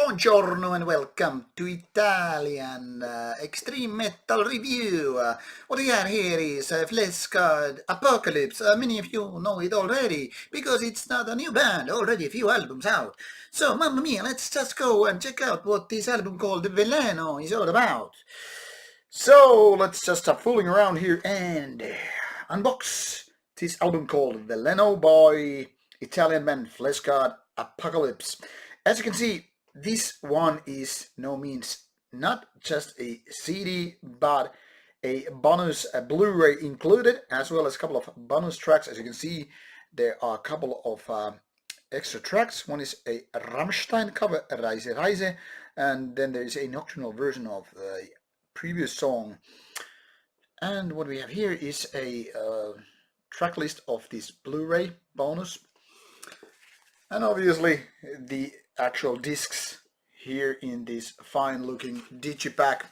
Buongiorno and welcome to Italian extreme metal review. What we got here is Fleshgod Apocalypse. Many of you know it already because it's not a new band, already a few albums out. So, mamma mia, let's just go and check out what this album called Veleno is all about. So, let's just stop fooling around here and unbox this album called Veleno by Italian band Fleshgod Apocalypse. As you can see, this one is no means not just a CD, but a bonus Blu-ray included, as well as a couple of bonus tracks. As you can see, there are a couple of extra tracks. One is a Rammstein cover, Reise Reise, and then there is a nocturnal version of the previous song. And what we have here is a track list of this Blu-ray bonus. And obviously the actual discs here in this fine looking digipack.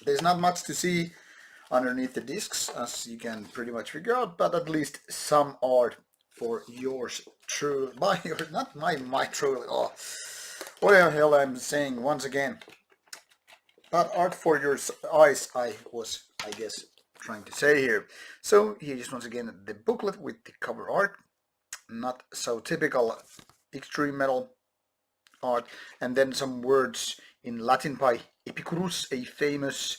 There's not much to see underneath the discs, as you can pretty much figure out, but at least some art for yours true, not my truly, what the hell I'm saying once again, but art for your eyes, I guess trying to say here. So here is once again the booklet with the cover art, not so typical extreme metal art, and then some words in Latin by Epicurus, a famous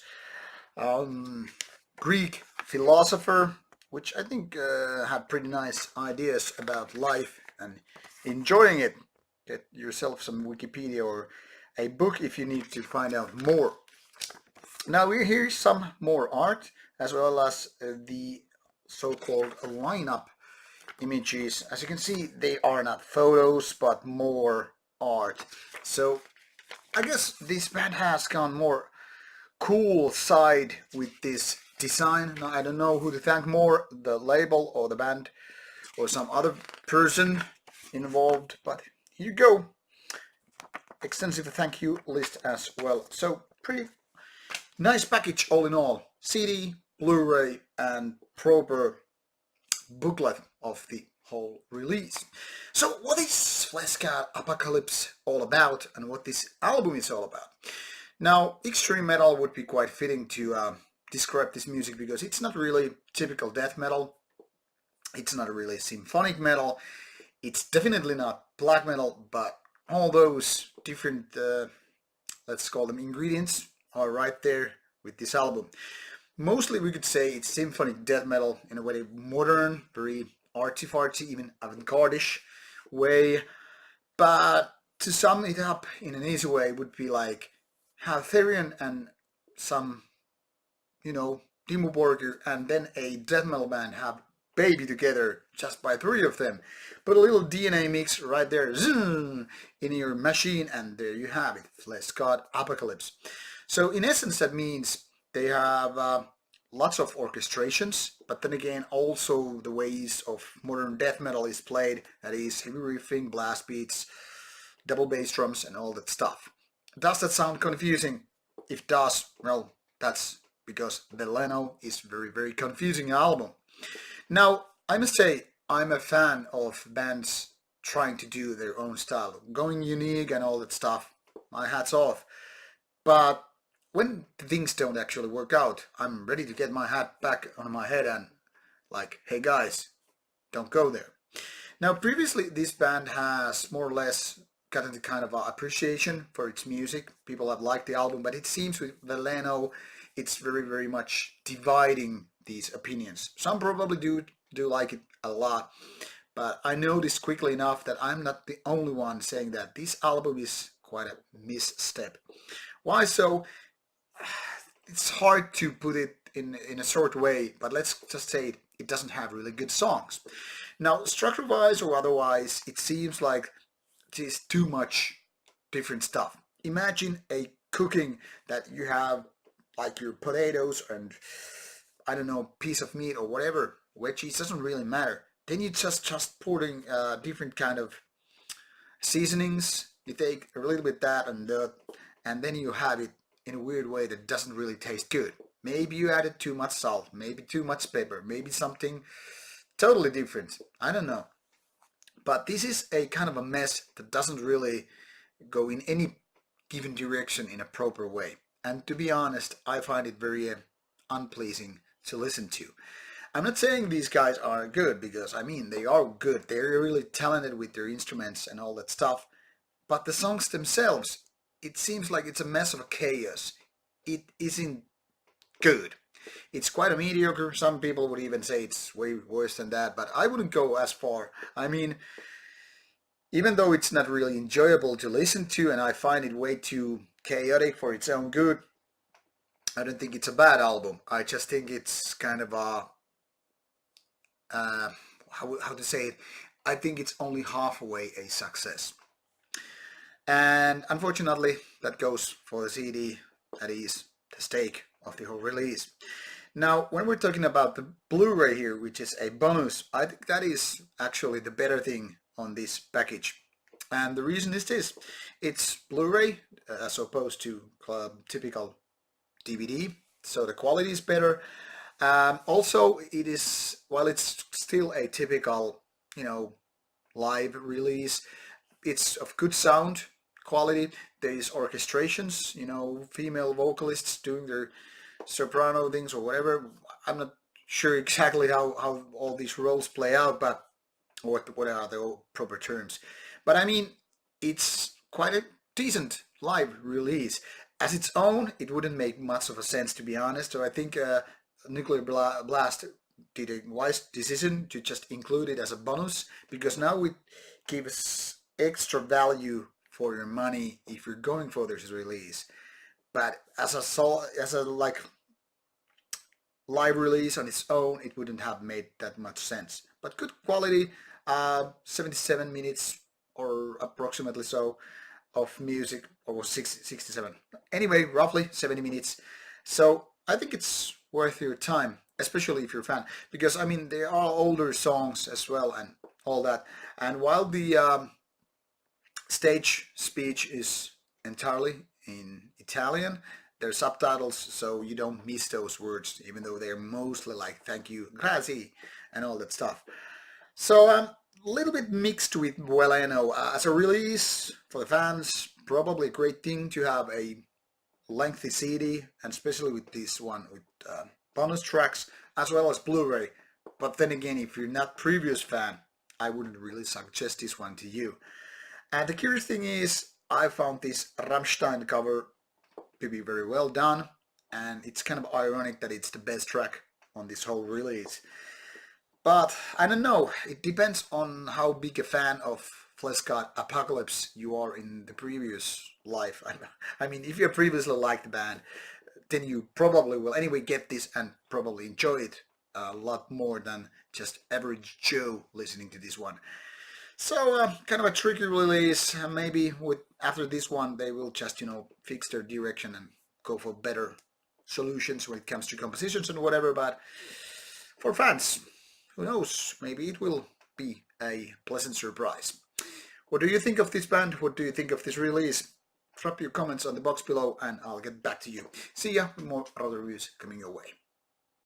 Greek philosopher, which I think had pretty nice ideas about life and enjoying it. Get yourself some Wikipedia or a book if you need to find out more. Now here's some more art, as well as the so-called lineup images. As you can see, they are not photos but more art. So I guess this band has gone more cool side with this design. Now I don't know who to thank more, the label or the band or some other person involved, but here you go. Extensive thank you list as well. So pretty nice package all in all. CD, Blu-ray and proper booklet of the whole release. So what is Fleshgod Apocalypse all about, and what this album is all about? Now, extreme metal would be quite fitting to describe this music, because it's not really typical death metal, it's not really symphonic metal, it's definitely not black metal, but all those different, let's call them ingredients, are right there with this album. Mostly we could say it's symphonic death metal in a very modern, very artsy-fartsy, even avant-garde-ish way, but to sum it up in an easy way would be like how Therion and some, Dimmu Borgir and then a death metal band have baby together just by three of them. Put a little DNA mix right there, zoom, in your machine, and there you have it, Fleshgod Apocalypse. So in essence that means they have lots of orchestrations, but then again also the ways of modern death metal is played, that is heavy riffing, blast beats, double bass drums and all that stuff. Does that sound confusing? If it does, well, that's because Veleno is very, very confusing album. Now, I must say, I'm a fan of bands trying to do their own style, going unique and all that stuff. My hat's off. But when things don't actually work out, I'm ready to get my hat back on my head and like, hey guys, don't go there. Now previously this band has more or less gotten the kind of appreciation for its music. People have liked the album, but it seems with Veleno it's very, very much dividing these opinions. Some probably do like it a lot, but I noticed quickly enough that I'm not the only one saying that this album is quite a misstep. Why so? It's hard to put it in a short way, but let's just say it doesn't have really good songs. Now, structure-wise or otherwise, it seems like there's too much different stuff. Imagine a cooking that you have like your potatoes and, I don't know, piece of meat or whatever, veggies, doesn't really matter. Then you just putting different kind of seasonings. You take a little bit that and then you have it in a weird way that doesn't really taste good. Maybe you added too much salt, maybe too much pepper, maybe something totally different. I don't know. But this is a kind of a mess that doesn't really go in any given direction in a proper way. And to be honest, I find it very unpleasing to listen to. I'm not saying these guys are good, because I mean they are good. They're really talented with their instruments and all that stuff. But the songs themselves, it seems like it's a mess of chaos. It isn't good. It's quite a mediocre. Some people would even say it's way worse than that, but I wouldn't go as far. I mean, even though it's not really enjoyable to listen to and I find it way too chaotic for its own good, I don't think it's a bad album. I just think it's kind of a, how to say it, I think it's only halfway a success. And unfortunately, that goes for the CD. That is the stake of the whole release. Now, when we're talking about the Blu-ray here, which is a bonus, I think that is actually the better thing on this package. And the reason is this: it's Blu-ray as opposed to typical DVD, so the quality is better. Also, it is, while it's still a typical, live release, it's of good sound quality. There's orchestrations, female vocalists doing their soprano things or whatever. I'm not sure exactly how all these roles play out, but what are the proper terms. But I mean, it's quite a decent live release. As its own, it wouldn't make much of a sense, to be honest. So I think Nuclear Blast did a wise decision to just include it as a bonus, because now it gives extra value for your money if you're going for this release. But as a like live release on its own, it wouldn't have made that much sense. But good quality, 77 minutes or approximately so of music, or 67. Anyway, roughly 70 minutes. So I think it's worth your time, especially if you're a fan, because I mean there are older songs as well and all that. And while the stage speech is entirely in Italian, there's subtitles, so you don't miss those words, even though they're mostly like thank you, grazie, and all that stuff. So a little bit mixed with Veleno. As a release for the fans, probably a great thing to have a lengthy CD, and especially with this one with bonus tracks as well as Blu-ray. But then again, if you're not previous fan, I wouldn't really suggest this one to you. And the curious thing is, I found this Rammstein cover to be very well done, and it's kind of ironic that it's the best track on this whole release. But I don't know, it depends on how big a fan of Fleshgod Apocalypse you are in the previous life. I mean, if you previously liked the band, then you probably will anyway get this and probably enjoy it a lot more than just average Joe listening to this one. So kind of a tricky release. Maybe after this one they will just fix their direction and go for better solutions when it comes to compositions and whatever. But for fans, who knows, maybe it will be a pleasant surprise. What do you think of this band? What do you think of this release? Drop your comments on the box below and I'll get back to you. See ya with more Rauta reviews coming your way.